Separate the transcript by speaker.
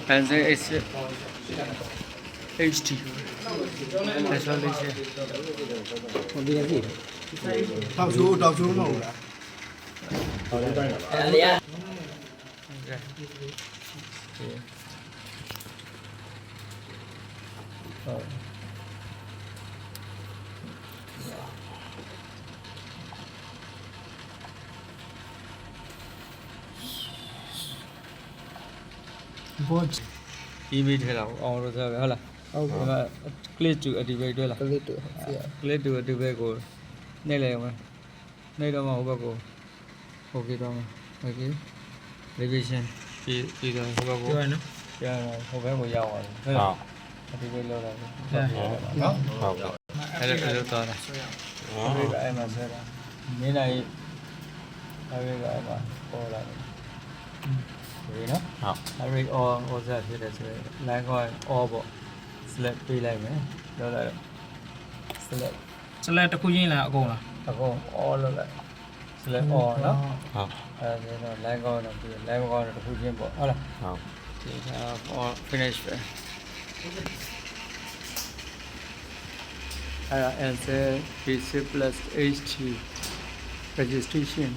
Speaker 1: and then it's HD isolation
Speaker 2: 我这个地。
Speaker 3: 到处嘛，
Speaker 2: 哎呀，
Speaker 1: email ထဲလာအောင်လို့ဆိုဟုတ်လားဟုတ်ကဲ့ click to activate တွေ့လား
Speaker 2: 这里多，是啊。
Speaker 1: click to activate ကိုနှိပ်လိုက်အောင်နှိပ်တော့မှဟိုဘက်ကို okay တော့မှာ okay revision ပြီးတော့ဟိုဘက်ကို
Speaker 2: 对呢。
Speaker 1: ရအောင်ဟိုဘက်ကိုရောက်အောင်ဟုတ်လား activate လုပ်လိုက်နော်
Speaker 4: ဟုတ်ကဲ့
Speaker 1: အဲ့လိုတော့တယ်အဲ့ဒါအဲ့မှာဆက်တာမင်းနိုင်အဲ့ဒါအဲ့မှာပေါ်လာတယ်ဒီနော်
Speaker 4: ဟုတ်
Speaker 1: array or ဆက်ဖြစ်တယ်ဆိုရင် line က or ပေါ့ select ပေးလိုက်မယ်ပြောလိုက် select
Speaker 2: ဆက်လက်တစ်ခုချင်းလားအကုန်လား
Speaker 1: အကုန် all လုပ်လိုက် select all နော်
Speaker 4: ဟုတ်
Speaker 1: အဲ့ဒါတော့ line ကောင်းတော့ပြီး line ကောင်းတော့တစ်ခုချင်းပေါ့ဟုတ်လား
Speaker 4: ဟုတ်
Speaker 1: ဒီက all finish ပဲအဲ့ဒါ answer basic plus ht registration